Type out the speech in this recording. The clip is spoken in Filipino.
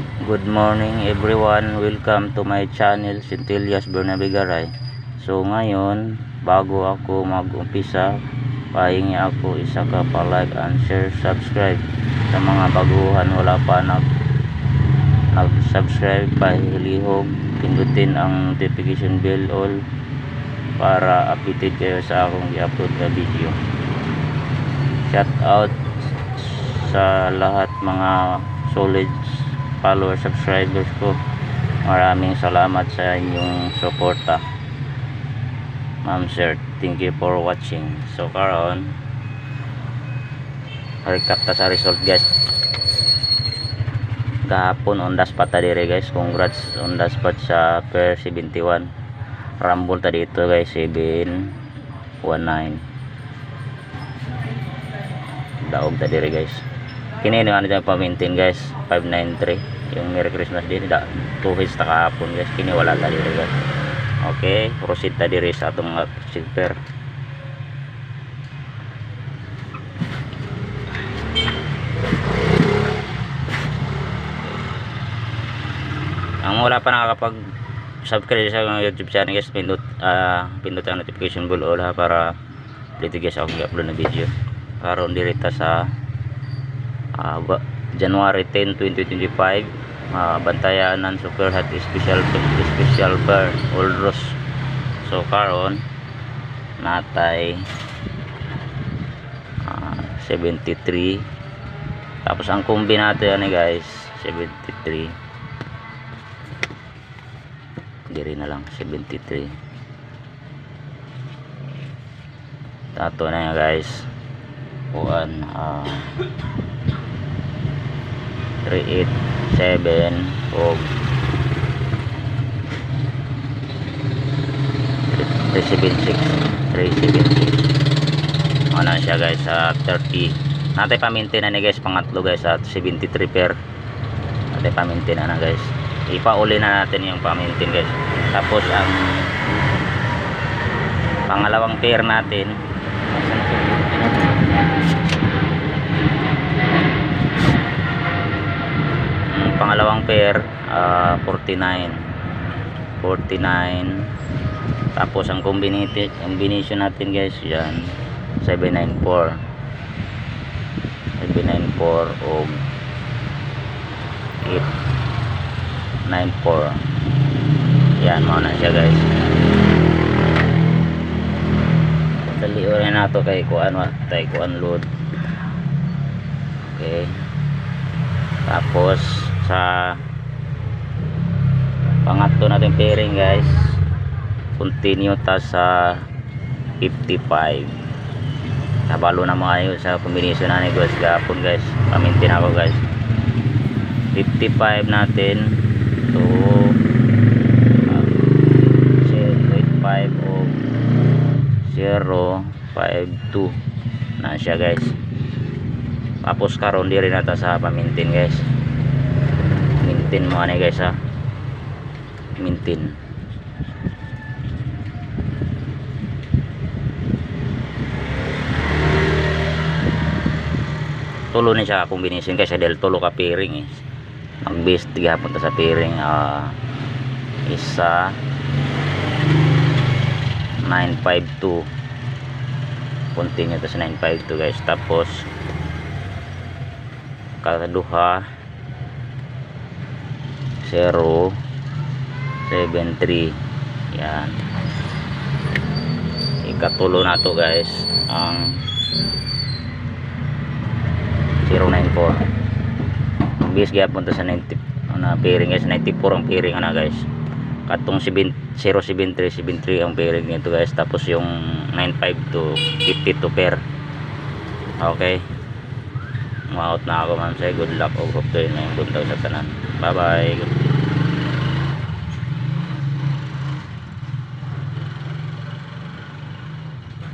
Good morning everyone, welcome to my channel Centellas Bernabigaray. So ngayon, bago ako mag-umpisa, pahingi ako isa ka pa like and share, subscribe. Sa mga baguhan wala pa nag-subscribe, pahilihog pindutin ang notification bell all para updated kayo sa akong i-upload na video. Shout out sa lahat mga solid follower subscribers ko, maraming salamat sa inyong suporta, ma'am sir, thank you for watching. So karon recap ta sa result guys. Kahapon on the spot ta dire guys, congrats on the spot sa per 71 rumble ta dito guys, 719 daog ta dire guys. Kini ano dyan pa-maintain guys, 593 yung Merry Christmas din, 2 hits ta kahapon guys, kini wala ta diri guys. Okay, proceed ta diri sa atong mga silver. Ang wala pa nakakapag subscribe sa akong YouTube channel guys, pindot ang notification bell all ha, para dito guys ako i-upload na video karon diri ta sa January 10, 2025. Bantayan ng super hot special bar Old Rose. So karon natay 73, tapos ang kombi natin yan guys 73, diri na lang 73. Tato na yan guys, 387 o 376 ano siya guys sa 30. Natay pa-maintain na ni guys, pangatlo guys at 73 per. Natay pa-maintain na guys, ipauli na natin yung pa-maintain guys. Tapos ang pangalawang pair natin, pangalawang pair 49. Tapos ang combination natin guys yan 794 o 894. Yan mo na siya guys. Dali orin na to kay kuan load. Okay, tapos sa pangatlo natin pairing guys, continue ta sa 55. Nabalo na maayo sa combination na ni guys gapon guys, pamintin ako guys. 55 natin to 085 o 052 na siya guys. Tapos karon diri na ta sa pamintin guys, maintain mo ani guys ha, maintain. Tulo ni siya combination guys, dahil tulo ka pairing ang base tigapon ta sa pairing isa 952, continue ta sa 952 guys. Tapos kaduha 073, yan ikatulo na to guys ang 094. Ang base gapon ta sa 90 na pairing guys, 94 ang pairing ana guys. Katong 073 ang pairing nito guys. Tapos yung 95 to 52 pair. Okay, ma-out na ako ma'am, say good luck o hope to yun na yung buntag sa tanan. Bye bye.